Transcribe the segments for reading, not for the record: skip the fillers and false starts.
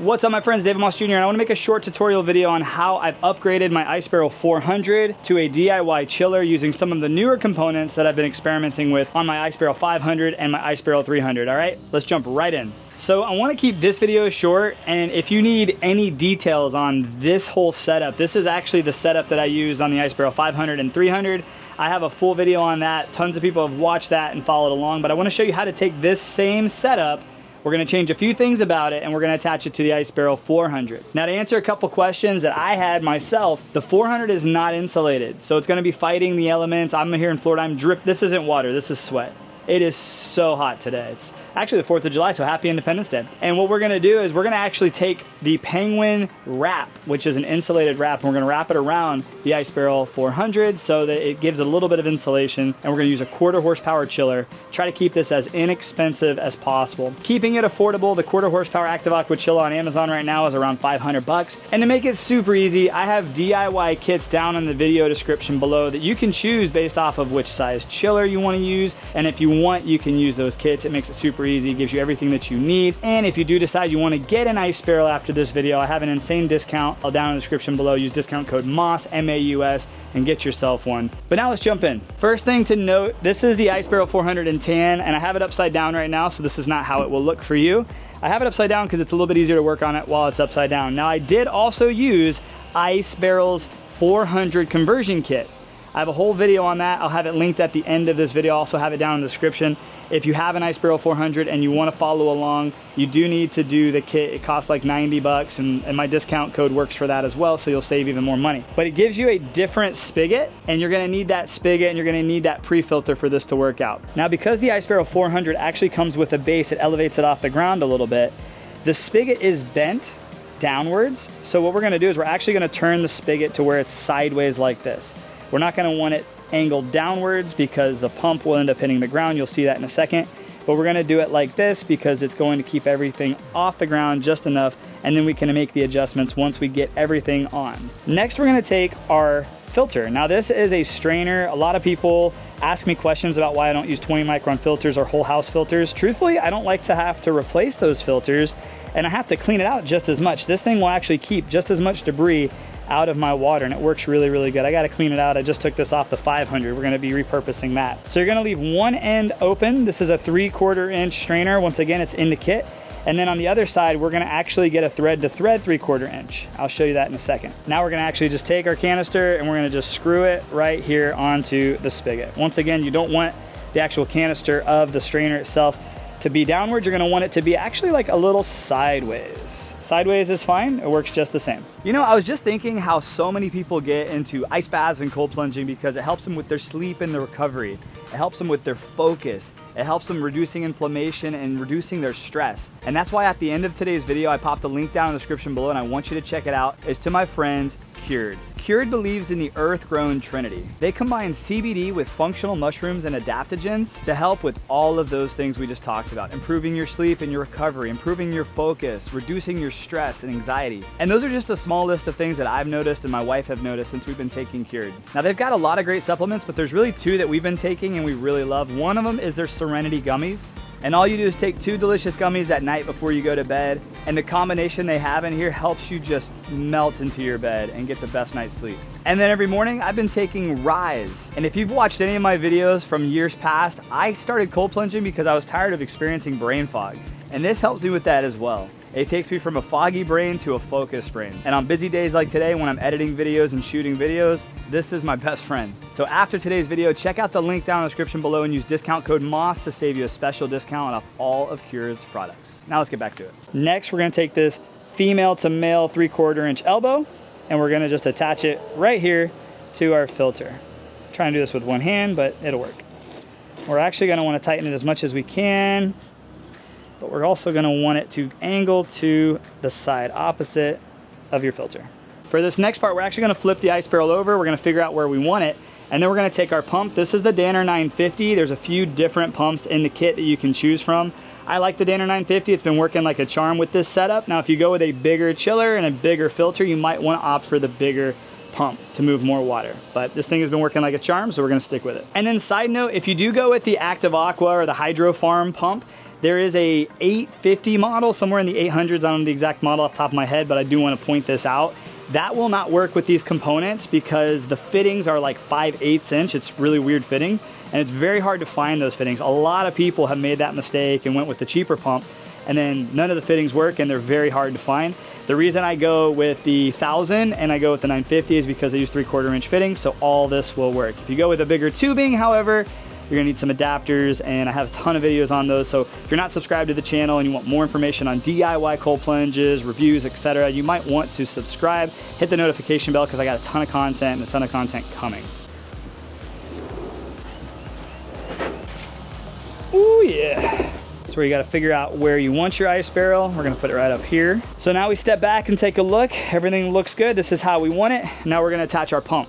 What's up my friends, David Moss Jr. and I want to make a short tutorial video on how I've upgraded my Ice Barrel 400 to a DIY chiller using some of the newer components that I've been experimenting with on my Ice Barrel 500 and my Ice Barrel 300, all right? Let's jump right in. So I want to keep this video short, and if you need any details on this whole setup, this is actually the setup that I use on the Ice Barrel 500 and 300. I have a full video on that. Tons of people have watched that and followed along, but I want to show you how to take this same setup. We're gonna change a few things about it and we're gonna attach it to the Ice Barrel 400. Now to answer a couple questions that I had myself, the 400 is not insulated. So it's gonna be fighting the elements. I'm here in Florida, this isn't water, this is sweat. It is so hot today. It's actually the 4th of July, so happy Independence Day. And what we're gonna do is we're gonna actually take the Penguin wrap, which is an insulated wrap, and we're gonna wrap it around the Ice Barrel 400 so that it gives a little bit of insulation, and we're gonna use a 1/4 horsepower chiller. Try to keep this as inexpensive as possible. Keeping it affordable, the 1/4 horsepower Active Aqua chiller on Amazon right now is around 500 bucks. And to make it super easy, I have DIY kits down in the video description below that you can choose based off of which size chiller you wanna use, and if you want, you can use those kits. It makes it super easy, gives you everything that you need. And if you do decide you want to get an Ice Barrel after this video, I have an insane discount. I'll down in the description below. Use discount code MAUS, M-A-U-S, and get yourself one. But now let's jump in. First thing to note, this is the Ice Barrel 400 in tan, and I have it upside down right now, so this is not how it will look for you. I have it upside down because it's a little bit easier to work on it while it's upside down. Now I did also use Ice Barrel's 400 conversion kit. I have a whole video on that. I'll have it linked at the end of this video. I'll also have it down in the description. If you have an Ice Barrel 400 and you want to follow along, you do need to do the kit. It costs like 90 bucks and my discount code works for that as well, so you'll save even more money. But it gives you a different spigot, and you're gonna need that spigot and you're gonna need that pre-filter for this to work out. Now because the Ice Barrel 400 actually comes with a base, it elevates it off the ground a little bit, the spigot is bent downwards. So what we're gonna do is we're actually gonna turn the spigot to where it's sideways like this. We're not gonna want it angled downwards because the pump will end up hitting the ground. You'll see that in a second. But we're gonna do it like this because it's going to keep everything off the ground just enough, and then we can make the adjustments once we get everything on. Next, we're gonna take our filter. Now this is a strainer. A lot of people ask me questions about why I don't use 20 micron filters or whole house filters. Truthfully, I don't like to have to replace those filters, and I have to clean it out just as much. This thing will actually keep just as much debris out of my water, and it works really, really good. I gotta clean it out. I just took this off the 500. We're gonna be repurposing that. So you're gonna leave one end open. This is a 3/4 inch strainer. Once again, it's in the kit. And then on the other side, we're gonna actually get a thread to thread 3/4 inch. I'll show you that in a second. Now we're gonna actually just take our canister and we're gonna just screw it right here onto the spigot. Once again, you don't want the actual canister of the strainer itself to be downwards. You're gonna want it to be actually like a little sideways. Sideways is fine, it works just the same. You know, I was just thinking how so many people get into ice baths and cold plunging because it helps them with their sleep and their recovery. It helps them with their focus. It helps them reducing inflammation and reducing their stress. And that's why at the end of today's video, I popped a link down in the description below and I want you to check it out. It's to my friends, Cured. Cured believes in the earth-grown trinity. They combine CBD with functional mushrooms and adaptogens to help with all of those things we just talked about. Improving your sleep and your recovery, improving your focus, reducing your stress and anxiety. And those are just a small list of things that I've noticed and my wife have noticed since we've been taking Cured. Now they've got a lot of great supplements, but there's really two that we've been taking and we really love. One of them is their Serenity Gummies. And all you do is take 2 delicious gummies at night before you go to bed. And the combination they have in here helps you just melt into your bed and get the best night's sleep. And then every morning I've been taking Rise. And if you've watched any of my videos from years past, I started cold plunging because I was tired of experiencing brain fog. And this helps me with that as well. It takes me from a foggy brain to a focused brain. And on busy days like today when I'm editing videos and shooting videos, this is my best friend. So after today's video, check out the link down in the description below and use discount code MOSS to save you a special discount off all of Cured's products. Now let's get back to it. Next, we're gonna take this female to male 3/4 inch elbow and we're gonna just attach it right here to our filter. I'm trying to do this with one hand, but it'll work. We're actually gonna wanna tighten it as much as we can, but we're also gonna want it to angle to the side opposite of your filter. For this next part, we're actually gonna flip the Ice Barrel over. We're gonna figure out where we want it, and then we're gonna take our pump. This is the Danner 950. There's a few different pumps in the kit that you can choose from. I like the Danner 950. It's been working like a charm with this setup. Now, if you go with a bigger chiller and a bigger filter, you might wanna opt for the bigger pump to move more water. But this thing has been working like a charm, so we're gonna stick with it. And then side note, if you do go with the Active Aqua or the Hydro Farm pump, There is a 850 model, somewhere in the 800s. I don't know the exact model off the top of my head, but I do want to point this out. That will not work with these components because the fittings are like 5/8 inch. It's really weird fitting, and it's very hard to find those fittings. A lot of people have made that mistake and went with the cheaper pump, and then none of the fittings work and they're very hard to find. The reason I go with the 1000 and I go with the 950 is because they use 3/4 inch fittings, so all this will work. If you go with a bigger tubing, however, you're gonna need some adapters, and I have a ton of videos on those. So if you're not subscribed to the channel and you want more information on DIY cold plunges, reviews, etc., you might want to subscribe, hit the notification bell, because I got a ton of content and a ton of content coming. Ooh yeah. That's where you gotta figure out where you want your ice barrel. We're gonna put it right up here. So now we step back and take a look. Everything looks good. This is how we want it. Now we're gonna attach our pump.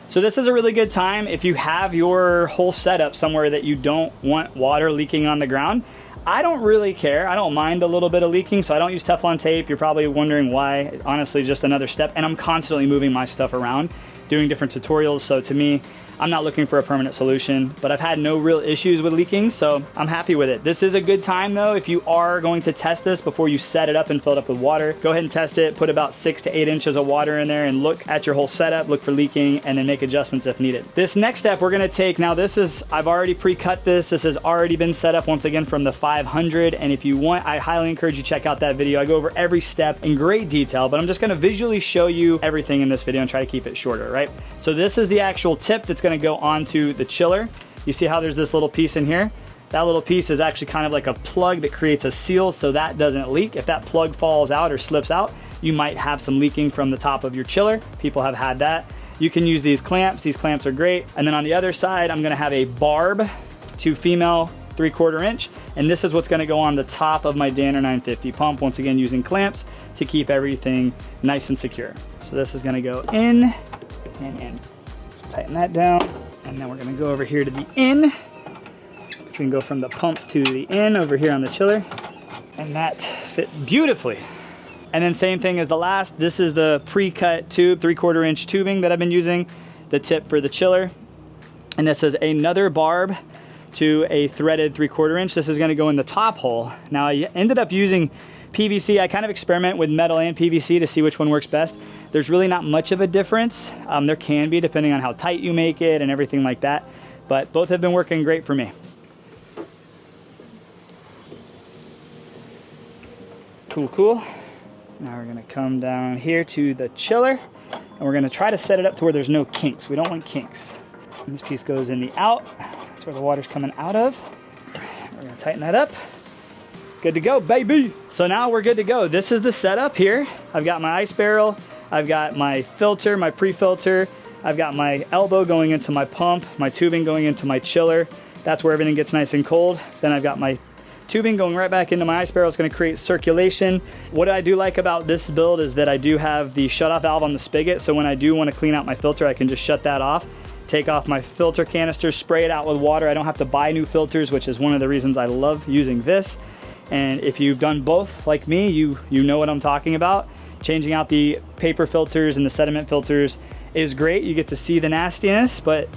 So this is a really good time if you have your whole setup somewhere that you don't want water leaking on the ground. I don't really care. I don't mind a little bit of leaking, so I don't use Teflon tape. You're probably wondering why. Honestly, just another step. And I'm constantly moving my stuff around, doing different tutorials. So to me, I'm not looking for a permanent solution, but I've had no real issues with leaking, so I'm happy with it. This is a good time though, if you are going to test this before you set it up and fill it up with water. Go ahead and test it, put about 6 to 8 inches of water in there and look at your whole setup, look for leaking, and then make adjustments if needed. This next step we're gonna take, now this is, I've already pre-cut this. This has already been set up once again from the 500, and if you want, I highly encourage you to check out that video. I go over every step in great detail, but I'm just gonna visually show you everything in this video and try to keep it shorter, right? So this is the actual tip that's gonna go onto the chiller. You see how there's this little piece in here? That little piece is actually kind of like a plug that creates a seal so that doesn't leak. If that plug falls out or slips out, you might have some leaking from the top of your chiller. People have had that. You can use these clamps. These clamps are great. And then on the other side, I'm gonna have a barb to female 3/4 inch. And this is what's gonna go on the top of my Danner 950 pump, once again using clamps to keep everything nice and secure. So this is gonna go in and in. So tighten that down. And then we're gonna go over here to the in. It's gonna go from the pump to the in over here on the chiller. And that fit beautifully. And then same thing as the last, this is the pre-cut tube, 3/4 inch tubing that I've been using, the tip for the chiller. And this is another barb to a threaded 3/4 inch. This is gonna go in the top hole. Now I ended up using PVC. I kind of experiment with metal and PVC to see which one works best. There's really not much of a difference. There can be depending on how tight you make it and everything like that, but both have been working great for me. Cool, cool. Now we're gonna come down here to the chiller and we're gonna try to set it up to where there's no kinks. We don't want kinks. And this piece goes in the out. That's where the water's coming out of. We're gonna tighten that up. Good to go, baby. So now we're good to go. This is the setup here. I've got my ice barrel. I've got my filter, my pre-filter. I've got my elbow going into my pump, my tubing going into my chiller. That's where everything gets nice and cold. Then I've got my tubing going right back into my ice barrel. It's gonna create circulation. What I do like about this build is that I do have the shutoff valve on the spigot. So when I do wanna clean out my filter, I can just shut that off, take off my filter canister, spray it out with water. I don't have to buy new filters, which is one of the reasons I love using this. And if you've done both like me, you know what I'm talking about. Changing out the paper filters and the sediment filters is great. You get to see the nastiness, but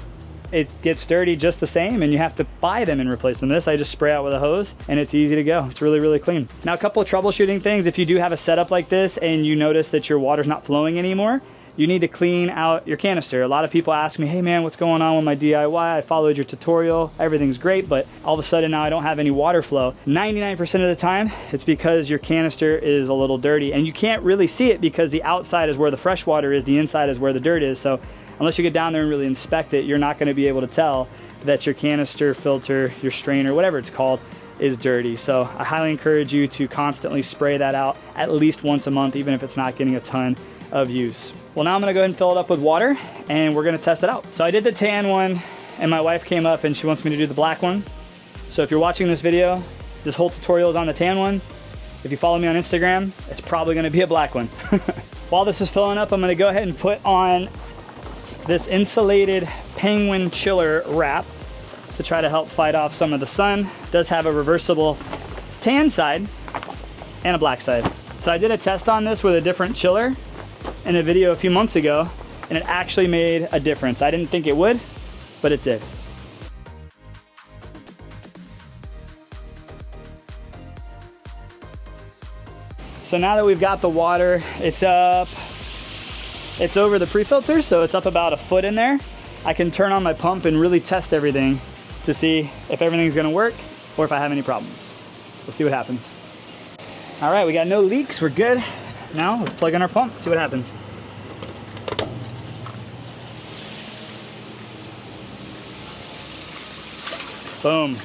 it gets dirty just the same and you have to buy them and replace them. This, I just spray out with a hose and it's easy to go. It's really, really clean. Now, a couple of troubleshooting things. If you do have a setup like this and you notice that your water's not flowing anymore, you need to clean out your canister. A lot of people ask me, hey man, what's going on with my DIY? I followed your tutorial, everything's great, but all of a sudden now I don't have any water flow. 99% of the time, it's because your canister is a little dirty and you can't really see it because the outside is where the fresh water is, the inside is where the dirt is. So unless you get down there and really inspect it, you're not gonna be able to tell that your canister, filter, your strainer, whatever it's called, is dirty. So I highly encourage you to constantly spray that out at least once a month, even if it's not getting a ton of use. Well, now I'm gonna go ahead and fill it up with water and we're gonna test it out. So I did the tan one and my wife came up and she wants me to do the black one. So if you're watching this video, this whole tutorial is on the tan one. If you follow me on Instagram, it's probably gonna be a black one. While this is filling up, I'm gonna go ahead and put on this insulated penguin chiller wrap to try to help fight off some of the sun. It does have a reversible tan side and a black side. So I did a test on this with a different chiller in a video a few months ago, and it actually made a difference. I didn't think it would, but it did. So now that we've got the water, it's over the pre-filter, so it's up about a foot in there. I can turn on my pump and really test everything to see if everything's gonna work or if I have any problems. We'll see what happens. All right, we got no leaks, we're good. Now let's plug in our pump, see what happens. Boom.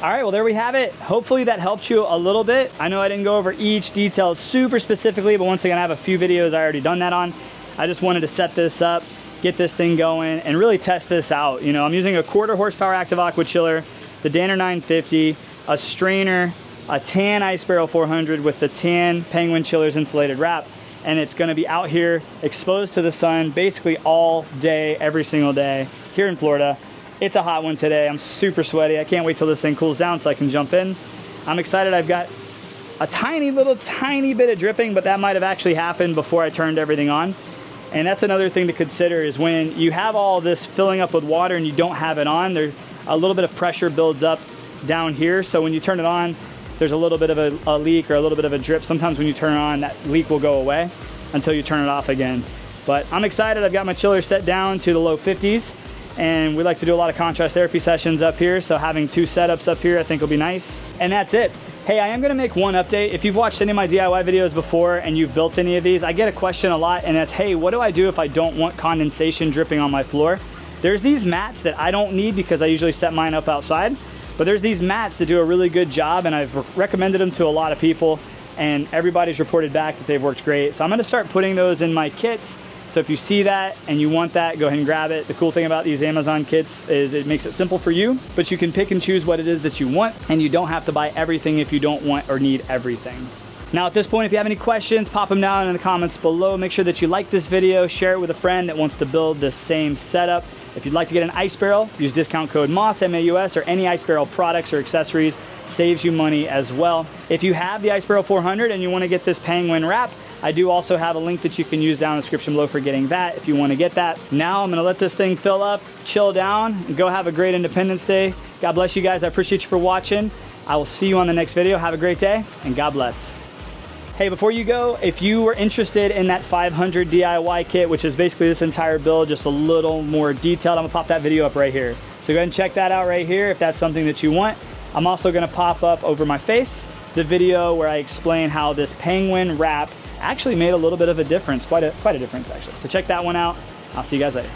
All right, well, there we have it. Hopefully that helped you a little bit. I know I didn't go over each detail super specifically, but once again, I have a few videos I already done that on. I just wanted to set this up, get this thing going, and really test this out. You know, I'm using a 1/4 horsepower active aqua chiller, the Danner 950, a strainer, a tan Ice Barrel 400 with the tan Penguin Chillers insulated wrap, and it's gonna be out here exposed to the sun basically all day, every single day here in Florida. It's a hot one today. I'm super sweaty. I can't wait till this thing cools down so I can jump in. I'm excited. I've got a tiny bit of dripping, but that might have actually happened before I turned everything on. And that's another thing to consider is when you have all this filling up with water and you don't have it on, there's a little bit of pressure builds up down here. So when you turn it on, there's a little bit of a leak or a little bit of a drip. Sometimes when you turn it on, that leak will go away until you turn it off again. But I'm excited. I've got my chiller set down to the low 50s. And we like to do a lot of contrast therapy sessions up here, so having 2 setups up here I think will be nice. And that's it. Hey, I am gonna make one update. If you've watched any of my DIY videos before and you've built any of these, I get a question a lot, and that's, hey, what do I do if I don't want condensation dripping on my floor? There's these mats that I don't need because I usually set mine up outside, but there's these mats that do a really good job, and I've recommended them to a lot of people, and everybody's reported back that they've worked great. So I'm gonna start putting those in my kits. So if you see that and you want that, go ahead and grab it. The cool thing about these Amazon kits is it makes it simple for you, but you can pick and choose what it is that you want, and you don't have to buy everything if you don't want or need everything. Now at this point, if you have any questions, pop them down in the comments below. Make sure that you like this video, share it with a friend that wants to build this same setup. If you'd like to get an ice barrel, use discount code MAUS, M-A-U-S, or any ice barrel products or accessories, saves you money as well. If you have the Ice Barrel 400 and you wanna get this Penguin wrap, I do also have a link that you can use down in the description below for getting that if you want to get that. Now I'm going to let this thing fill up, chill down, and go have a great Independence Day. God bless you guys. I appreciate you for watching. I will see you on the next video. Have a great day, and God bless. Hey, before you go, if you were interested in that 500 DIY kit, which is basically this entire build, just a little more detailed, I'm going to pop that video up right here. So go ahead and check that out right here if that's something that you want. I'm also going to pop up over my face the video where I explain how this Penguin wrap actually made a little bit of a difference, quite a difference actually. So check that one out. I'll see you guys later.